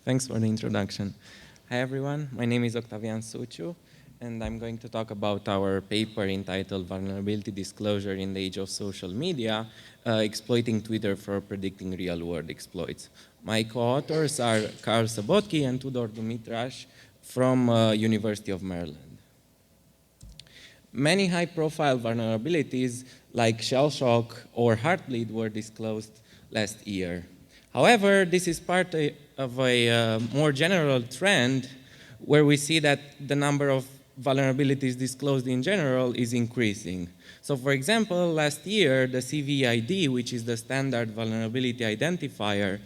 Thanks for the introduction. Hi everyone, my name is Octavian Suciu, and I'm going to talk about our paper entitled Vulnerability Disclosure in the Age of Social Media, Exploiting Twitter for Predicting Real-World Exploits. My co-authors are Sabottke and Tudor Dumitraș from University of Maryland. Many high-profile vulnerabilities like Shellshock or Heartbleed were disclosed last year. However, this is part of a more general trend where we see that the number of vulnerabilities disclosed in general is increasing. So for example, last year, the CVID, which is the standard vulnerability identifier,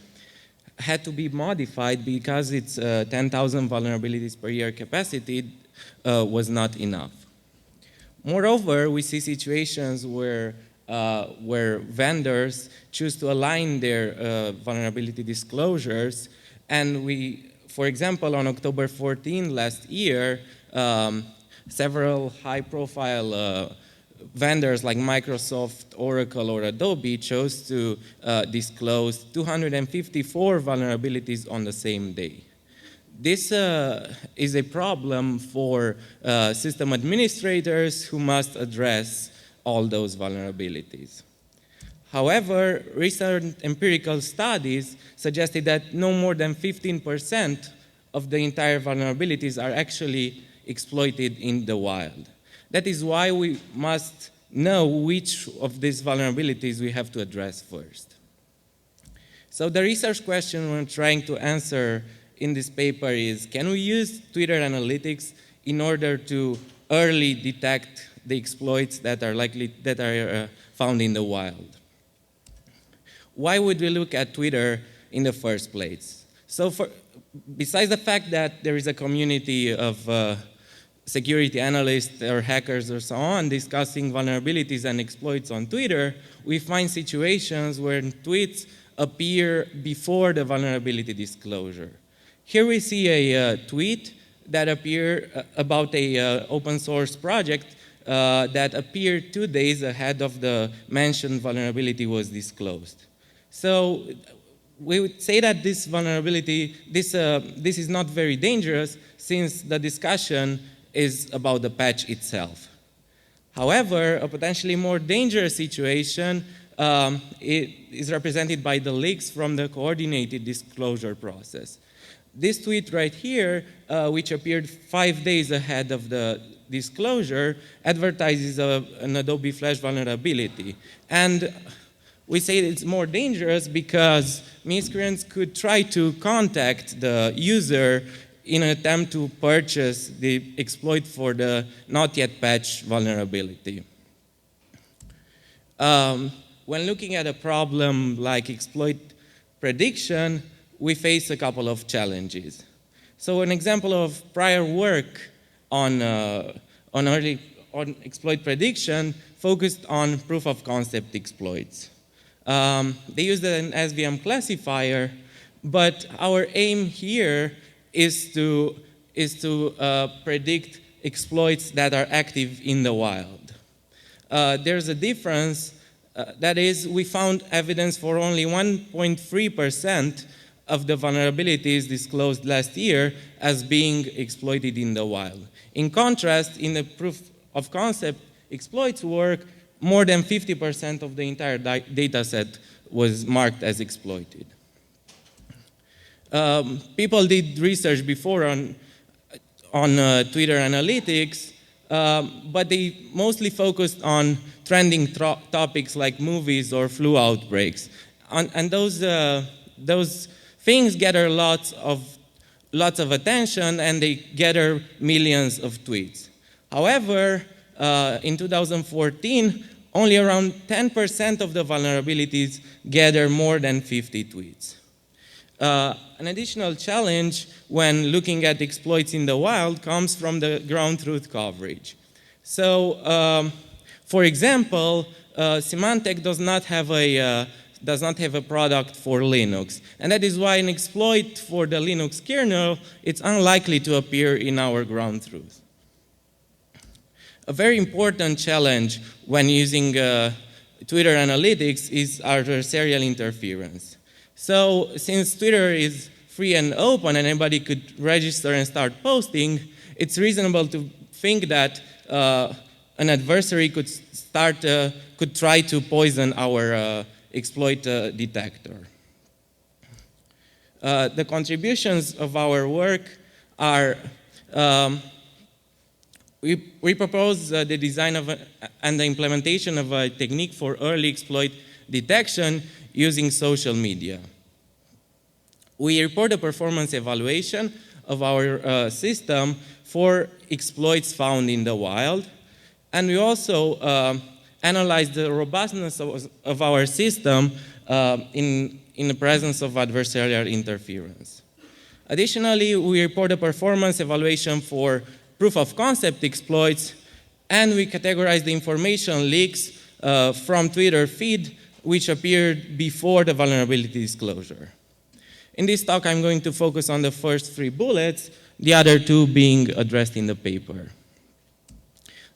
had to be modified because its 10,000 vulnerabilities per year capacity was not enough. Moreover, we see situations where vendors choose to align their vulnerability disclosures, and for example, on October 14 last year, several high-profile vendors like Microsoft, Oracle, or Adobe chose to disclose 254 vulnerabilities on the same day. This is a problem for system administrators who must address all those vulnerabilities. However, recent empirical studies suggested that no more than 15% of the entire vulnerabilities are actually exploited in the wild. That is why we must know which of these vulnerabilities we have to address first. So the research question we're trying to answer in this paper is, can we use Twitter analytics in order to early detect the exploits that are found in the wild? Why would we look at Twitter in the first place? So besides the fact that there is a community of security analysts or hackers or so on discussing vulnerabilities and exploits on Twitter, we find situations where tweets appear before the vulnerability disclosure. Here we see a tweet that appeared about an open source project that appeared 2 days ahead of the mentioned vulnerability was disclosed. So we would say that this vulnerability, this is not very dangerous since the discussion is about the patch itself. However, a potentially more dangerous situation is represented by the leaks from the coordinated disclosure process. This tweet right here, which appeared 5 days ahead of the disclosure, advertises an Adobe Flash vulnerability. And we say it's more dangerous because miscreants could try to contact the user in an attempt to purchase the exploit for the not yet patched vulnerability. When looking at a problem like exploit prediction, we face a couple of challenges. So an example of prior work on exploit prediction focused on proof of concept exploits. They used an SVM classifier, but our aim here is to predict exploits that are active in the wild. There's a difference, that is, we found evidence for only 1.3% of the vulnerabilities disclosed last year as being exploited in the wild. In contrast, in the proof of concept exploits work, more than 50% of the entire data set was marked as exploited. People did research before on Twitter analytics, but they mostly focused on trending topics like movies or flu outbreaks. And those things gather lots of attention, and they gather millions of tweets. However, in 2014, only around 10% of the vulnerabilities gather more than 50 tweets. An additional challenge when looking at exploits in the wild comes from the ground truth coverage. So, for example, Symantec does not have a product for Linux, and that is why an exploit for the Linux kernel, it's unlikely to appear in our ground truth. A very important challenge when using Twitter analytics is adversarial interference. So since Twitter is free and open, and anybody could register and start posting, it's reasonable to think that an adversary could try to poison our exploit detector. The contributions of our work are, we propose the design of and the implementation of a technique for early exploit detection using social media. We report a performance evaluation of our system for exploits found in the wild, and we also analyze the robustness of our system in the presence of adversarial interference. Additionally, we report a performance evaluation for proof of concept exploits, and we categorize the information leaks from Twitter feed which appeared before the vulnerability disclosure. In this talk, I'm going to focus on the first 3 bullets, the other 2 being addressed in the paper.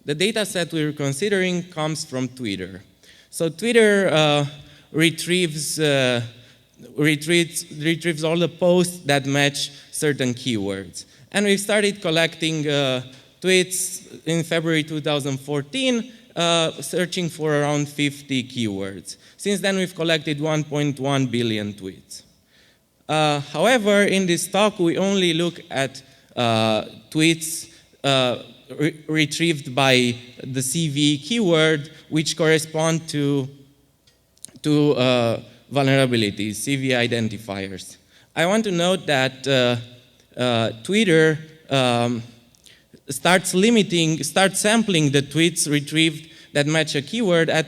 The data set we're considering comes from Twitter. So Twitter retrieves all the posts that match certain keywords. And we started collecting tweets in February 2014, searching for around 50 keywords. Since then, we've collected 1.1 billion tweets. However, in this talk, we only look at tweets retrieved by the CV keyword, which correspond to vulnerabilities, CV identifiers. I want to note that Twitter starts sampling the tweets retrieved that match a keyword at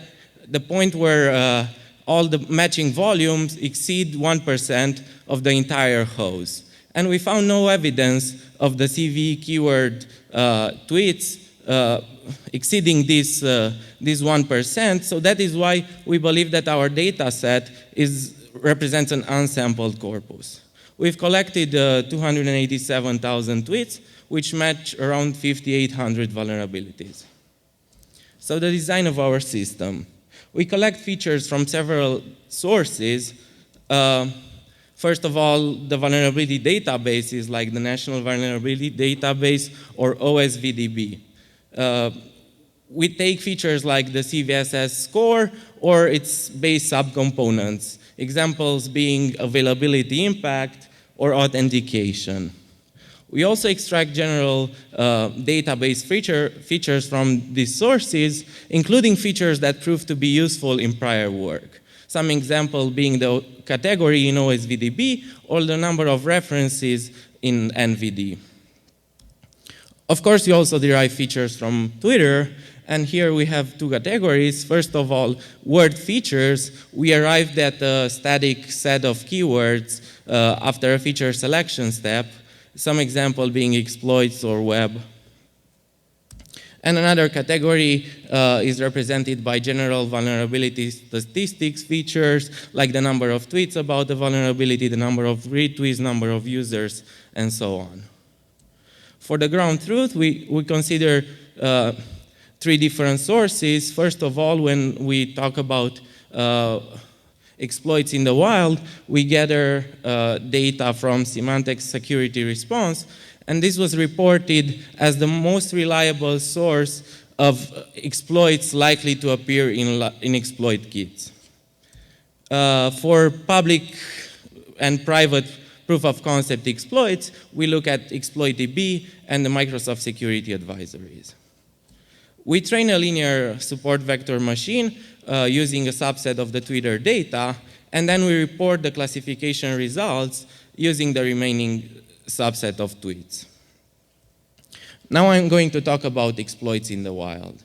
the point where all the matching volumes exceed 1% of the entire host. And we found no evidence of the CV keyword tweets exceeding this 1%, so that is why we believe that our data set represents an unsampled corpus. We've collected 287,000 tweets, which match around 5,800 vulnerabilities. So the design of our system. We collect features from several sources. First of all, the vulnerability databases like the National Vulnerability Database or OSVDB. We take features like the CVSS score or its base subcomponents, examples being availability impact or authentication. We also extract general database features from these sources, including features that prove to be useful in prior work. Some example being the category in OSVDB or the number of references in NVD. Of course, we also derive features from Twitter, and here we have 2 categories. First of all, word features. We arrived at a static set of keywords after a feature selection step, some example being exploits or web. And another category is represented by general vulnerability statistics features, like the number of tweets about the vulnerability, the number of retweets, number of users, and so on. For the ground truth, we consider 3 different sources. First of all, when we talk about exploits in the wild, we gather data from Symantec Security Response, and this was reported as the most reliable source of exploits likely to appear in exploit kits. For public and private proof of concept exploits, we look at ExploitDB and the Microsoft Security Advisories. We train a linear support vector machine using a subset of the Twitter data, and then we report the classification results using the remaining subset of tweets. Now I'm going to talk about exploits in the wild.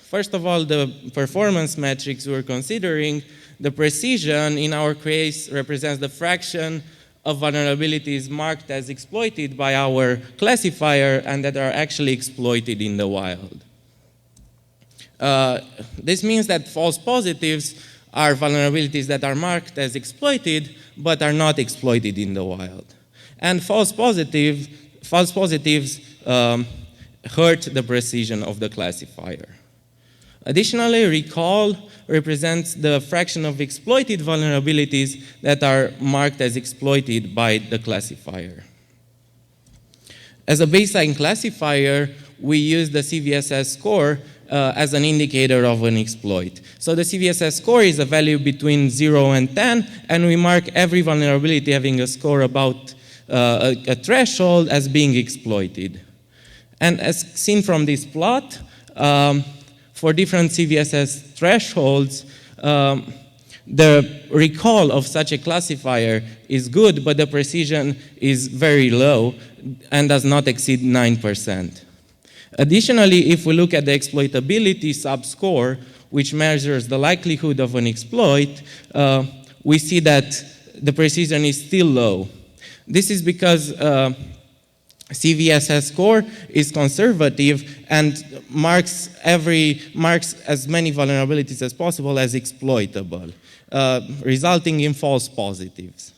First of all, the performance metrics we're considering. The precision in our case represents the fraction of vulnerabilities marked as exploited by our classifier and that are actually exploited in the wild. This means that false positives are vulnerabilities that are marked as exploited but are not exploited in the wild. And false positives hurt the precision of the classifier. Additionally, recall represents the fraction of exploited vulnerabilities that are marked as exploited by the classifier. As a baseline classifier, we use the CVSS score as an indicator of an exploit. So the CVSS score is a value between 0 and 10, and we mark every vulnerability having a score about a threshold as being exploited. And as seen from this plot, for different CVSS thresholds, the recall of such a classifier is good, but the precision is very low and does not exceed 9%. Additionally, if we look at the exploitability subscore, which measures the likelihood of an exploit, we see that the precision is still low. This is because CVSS score is conservative and marks as many vulnerabilities as possible as exploitable, resulting in false positives.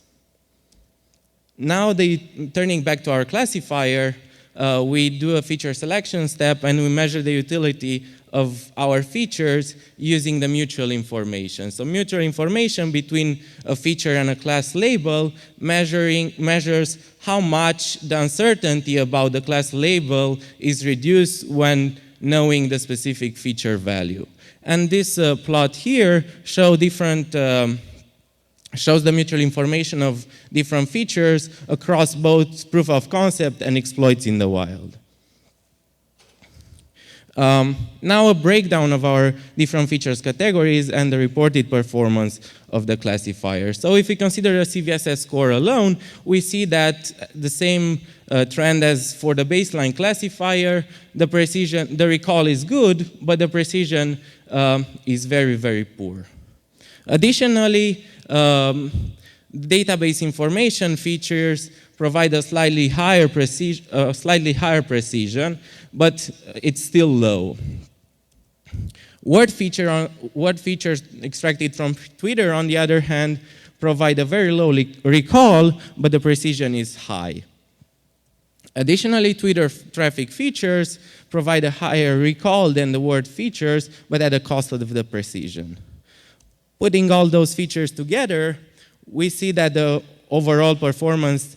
Now, turning back to our classifier, we do a feature selection step and we measure the utility of our features using the mutual information. So mutual information between a feature and a class label measures how much the uncertainty about the class label is reduced when knowing the specific feature value. And this plot here shows the mutual information of different features across both proof of concept and exploits in the wild. Now a breakdown of our different features categories and the reported performance of the classifier. So if we consider a CVSS score alone, we see that the same trend as for the baseline classifier, the recall is good, but the precision is very, very poor. Additionally, database information features provide a slightly higher precision, but it's still low. Word features extracted from Twitter, on the other hand, provide a very low recall, but the precision is high. Additionally, Twitter traffic features provide a higher recall than the word features, but at the cost of the precision. Putting all those features together, we see that the overall performance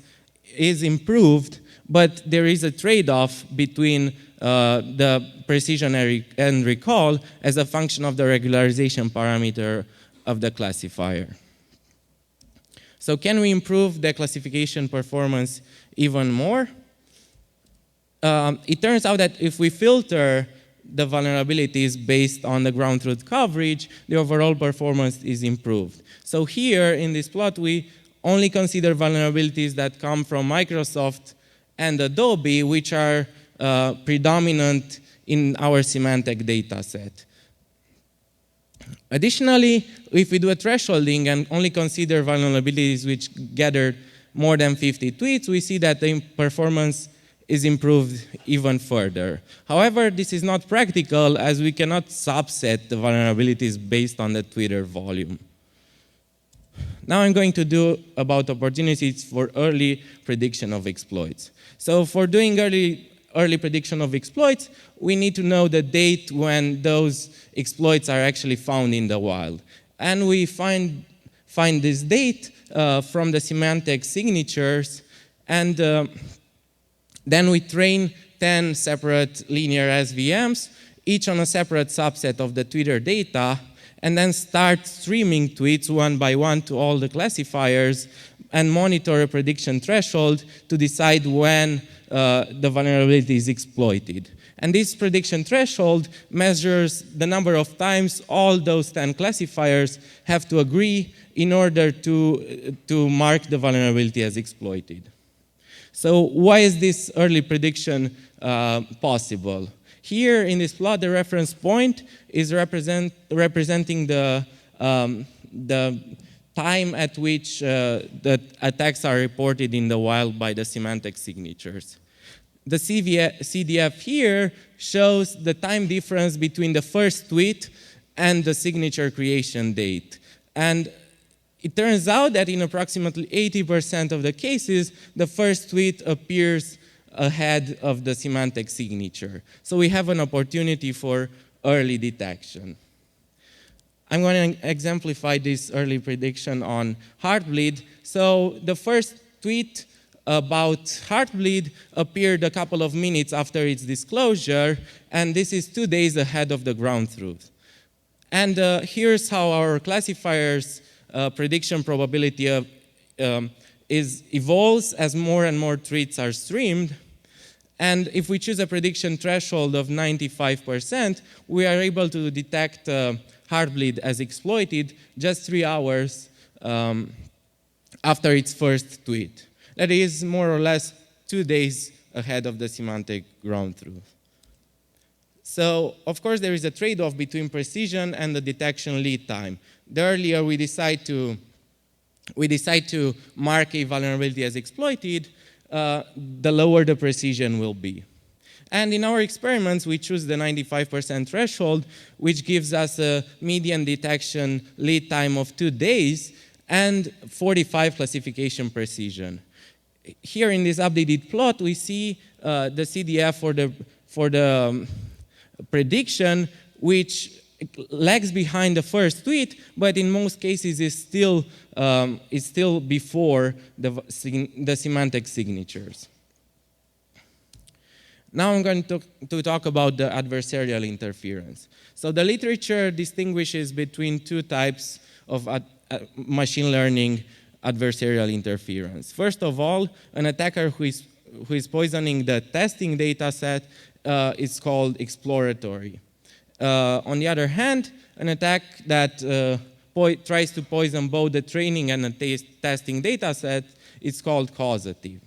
is improved, but there is a trade-off between the precision and recall as a function of the regularization parameter of the classifier. So can we improve the classification performance even more? It turns out that if we filter the vulnerabilities based on the ground truth coverage, the overall performance is improved. So here in this plot, we only consider vulnerabilities that come from Microsoft and Adobe, which are predominant in our Symantec data set. Additionally, if we do a thresholding and only consider vulnerabilities which gathered more than 50 tweets, we see that the performance is improved even further. However, this is not practical as we cannot subset the vulnerabilities based on the Twitter volume. Now I'm going to do about opportunities for early prediction of exploits. So for doing early prediction of exploits, we need to know the date when those exploits are actually found in the wild. And we find this date from the Symantec signatures, and then we train 10 separate linear SVMs, each on a separate subset of the Twitter data, and then start streaming tweets one by one to all the classifiers and monitor a prediction threshold to decide when the vulnerability is exploited. And this prediction threshold measures the number of times all those 10 classifiers have to agree in order to mark the vulnerability as exploited. So why is this early prediction possible? Here in this plot, the reference point is representing the time at which the attacks are reported in the wild by the Symantec signatures. The CDF here shows the time difference between the first tweet and the signature creation date. And it turns out that in approximately 80% of the cases, the first tweet appears ahead of the Symantec signature. So we have an opportunity for early detection. I'm going to exemplify this early prediction on Heartbleed. So the first tweet about Heartbleed appeared a couple of minutes after its disclosure, and this is 2 days ahead of the ground truth. And here's how our classifier's prediction probability evolves as more and more tweets are streamed. And if we choose a prediction threshold of 95%, we are able to detect Heartbleed as exploited just 3 hours after its first tweet. That is more or less 2 days ahead of the semantic ground truth. So, of course, there is a trade-off between precision and the detection lead time. The earlier we decide to mark a vulnerability as exploited, the lower the precision will be. And in our experiments, we choose the 95% threshold, which gives us a median detection lead time of 2 days and 45 classification precision. Here in this updated plot, we see the CDF for the prediction, which lags behind the first tweet, but in most cases is still before the semantic signatures. Now I'm going to talk about the adversarial interference. So the literature distinguishes between 2 types of machine learning adversarial interference. First of all, an attacker who is poisoning the testing data set is called exploratory. On the other hand, an attack that tries to poison both the training and the testing data set is called causative.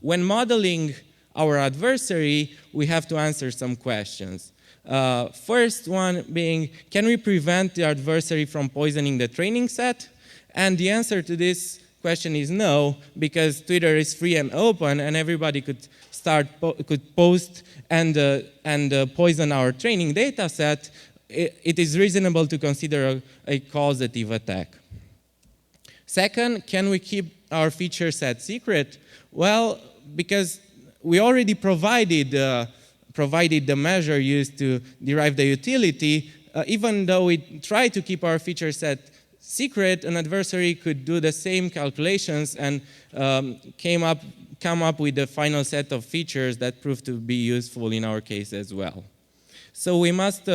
When modeling our adversary, we have to answer some questions. First one being, can we prevent the adversary from poisoning the training set? And the answer to this question is no, because Twitter is free and open, and everybody could post and poison our training data set. It is reasonable to consider a causative attack. Second, can we keep our feature set secret? Well, because we already provided the measure used to derive the utility, even though we try to keep our feature set secret, an adversary could do the same calculations and come up with the final set of features that proved to be useful in our case as well. So we must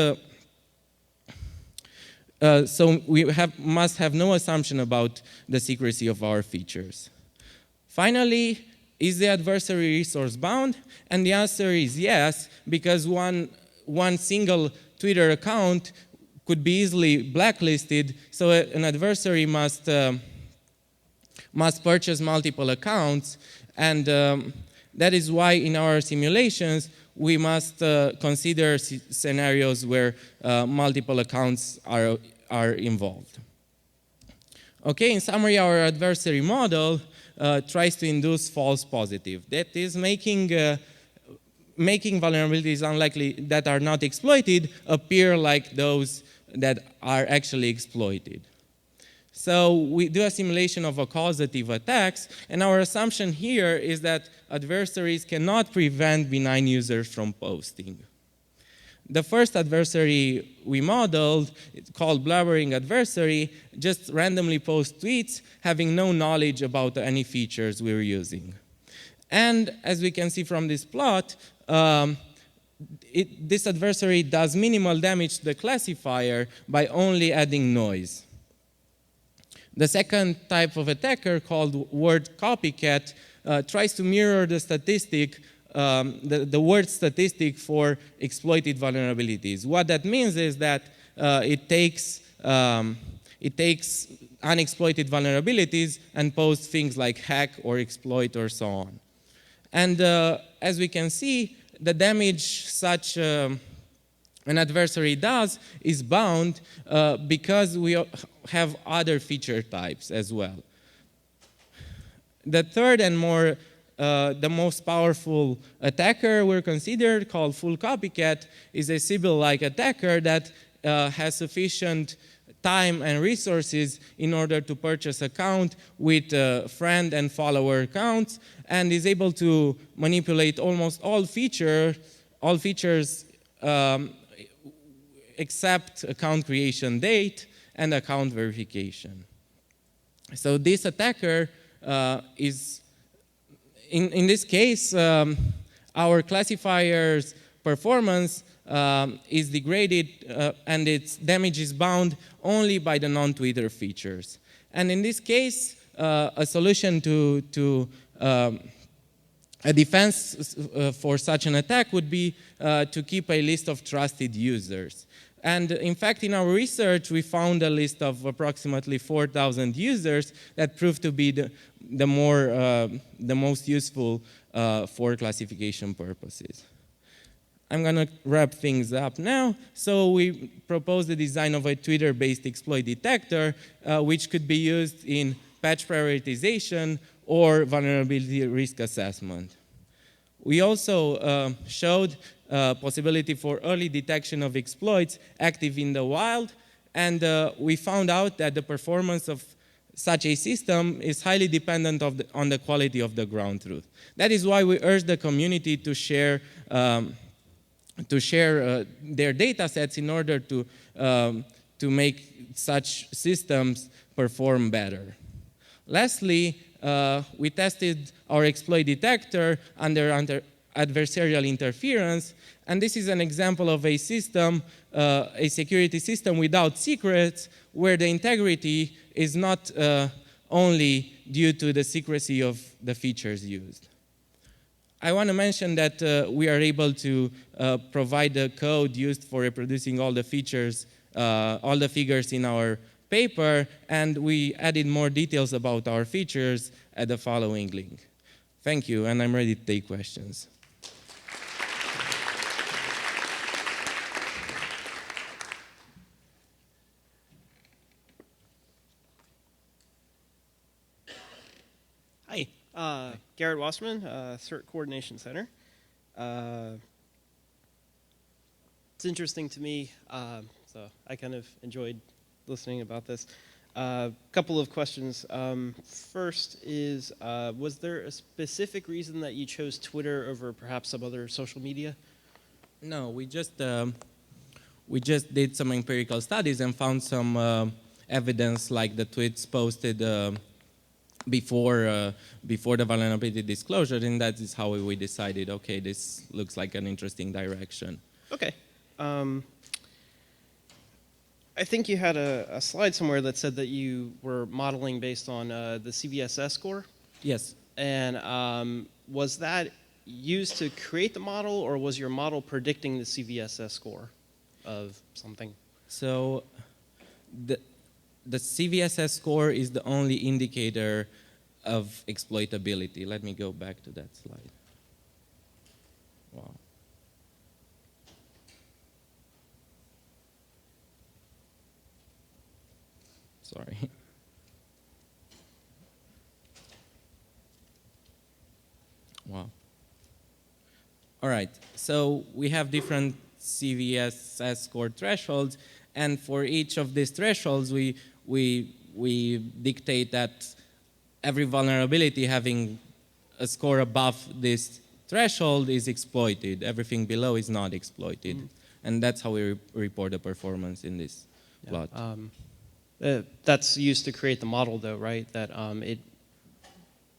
have no assumption about the secrecy of our features. Finally, is the adversary resource bound? And the answer is yes, because one single Twitter account could be easily blacklisted, so an adversary must purchase multiple accounts, and that is why in our simulations we must consider scenarios where multiple accounts are involved. Okay, in summary, our adversary model tries to induce false positive. That is making vulnerabilities unlikely that are not exploited appear like those that are actually exploited. So we do a simulation of a causative attacks, and our assumption here is that adversaries cannot prevent benign users from posting. The first adversary we modeled, it's called blabbering adversary, just randomly posts tweets having no knowledge about any features we're using. And as we can see from this plot, this adversary does minimal damage to the classifier by only adding noise. The second type of attacker, called word copycat, tries to mirror the statistic, the word statistic for exploited vulnerabilities. What that means is that it takes unexploited vulnerabilities and posts things like hack or exploit or so on. And as we can see, the damage such an adversary does is bound because we have other feature types as well. The third and the most powerful attacker we're considered, called full copycat, is a Sybil-like attacker that has sufficient time and resources in order to purchase account with friend and follower accounts, and is able to manipulate almost all features except account creation date and account verification. So this attacker is, in this case, our classifier's performance is degraded and its damage is bound only by the non-Twitter features. And in this case, a solution to a defense for such an attack would be to keep a list of trusted users. And in fact, in our research, we found a list of approximately 4,000 users that proved to be the most useful for classification purposes. I'm going to wrap things up now. So we proposed the design of a Twitter-based exploit detector, which could be used in patch prioritization or vulnerability risk assessment. We also showed possibility for early detection of exploits active in the wild, and we found out that the performance of such a system is highly dependent on the quality of the ground truth. That is why we urge the community to share their data sets in order to make such systems perform better. Lastly, we tested our exploit detector under adversarial interference, and this is an example of a system, a security system without secrets, where the integrity is not only due to the secrecy of the features used. I want to mention that we are able to provide the code used for reproducing all the features, all the figures in our paper, and we added more details about our features at the following link. Thank you, and I'm ready to take questions. Hi, Garrett Wasserman, CERT Coordination Center. It's interesting to me, so I kind of enjoyed listening about this. Couple of questions. First is, was there a specific reason that you chose Twitter over perhaps some other social media? No, we just did some empirical studies and found some evidence, like the tweets posted before the vulnerability disclosure, and that is how we decided, okay, this looks like an interesting direction. Okay. I think you had a slide somewhere that said that you were modeling based on the CVSS score. Yes. And was that used to create the model, or was your model predicting the CVSS score of something? So the CVSS score is the only indicator of exploitability. Let me go back to that slide. Wow. Sorry. Wow. All right, so we have different CVSS score thresholds, and for each of these thresholds, we dictate that every vulnerability having a score above this threshold is exploited. Everything below is not exploited. Mm. And that's how we report the performance in this plot. That's used to create the model, though, right? That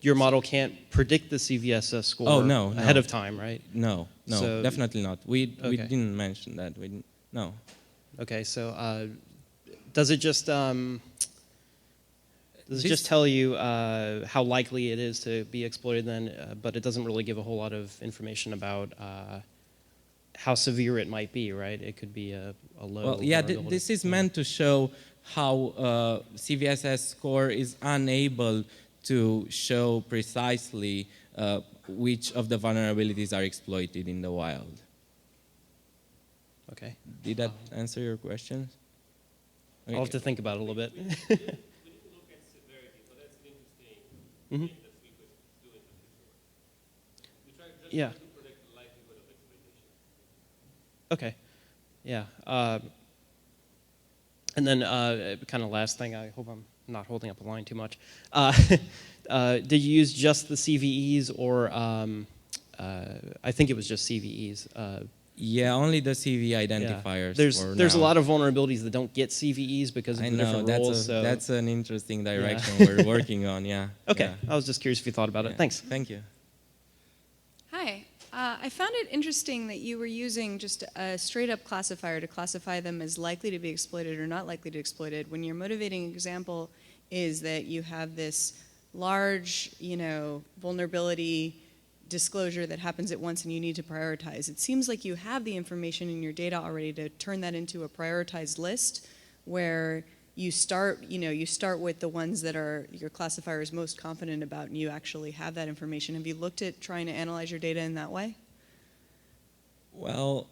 your model can't predict the CVSS score ahead of time, right? No, so, definitely not. We didn't mention that. No. Okay, so does it just tell you how likely it is to be exploited then, but it doesn't really give a whole lot of information about how severe it might be, right? It could be a low. Well, yeah, this is meant to show how CVSS score is unable to show precisely which of the vulnerabilities are exploited in the wild. Okay. Did that answer your question? Okay. I'll have to think about it a little bit. We need to look at severity, so that's an interesting thing that we could do in the future. We try just to predict the likelihood of exploitation. Okay. Yeah. And then kind of last thing, I hope I'm not holding up the line too much. Did you use just the CVEs, or I think it was just CVEs? Yeah, only the CV identifiers. There's a lot of vulnerabilities that don't get CVEs because of the different roles. That's an interesting direction we're working on. Yeah. Okay, Yeah. I was just curious if you thought about it. Thanks. Thank you. Hi. I found it interesting that you were using just a straight-up classifier to classify them as likely to be exploited or not likely to be exploited, when your motivating example is that you have this large, vulnerability disclosure that happens at once and you need to prioritize. It seems like you have the information in your data already to turn that into a prioritized list where you start with the ones that your classifier is most confident about and you actually have that information. Have you looked at trying to analyze your data in that way? Well,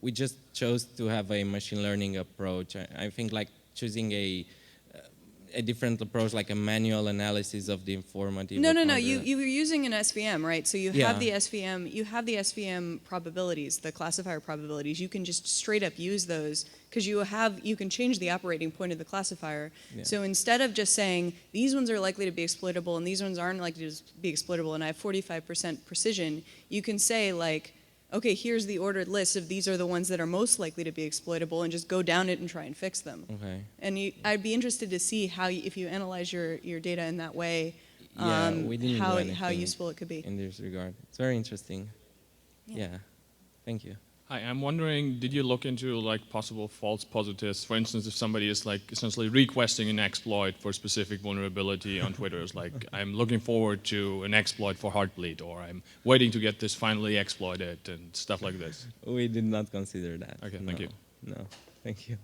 we just chose to have a machine learning approach. I think like choosing a different approach, like a manual analysis of the informative. No. You were using an SVM, right? So you have the SVM. You have the SVM probabilities, the classifier probabilities. You can just straight up use those because you can change the operating point of the classifier. Yeah. So instead of just saying these ones are likely to be exploitable and these ones aren't likely to be exploitable, and I have 45% precision, you can say like, okay, here's the ordered list of these are the ones that are most likely to be exploitable, and just go down it and try and fix them. Okay. And I'd be interested to see how, if you analyze your data in that way, we didn't do how useful it could be. In this regard. It's very interesting. Yeah. Thank you. Hi, I'm wondering, did you look into like possible false positives? For instance, if somebody is like essentially requesting an exploit for a specific vulnerability on Twitter, it's like, I'm looking forward to an exploit for Heartbleed, or I'm waiting to get this finally exploited and stuff like this. We did not consider that. Okay, thank you. No, thank you.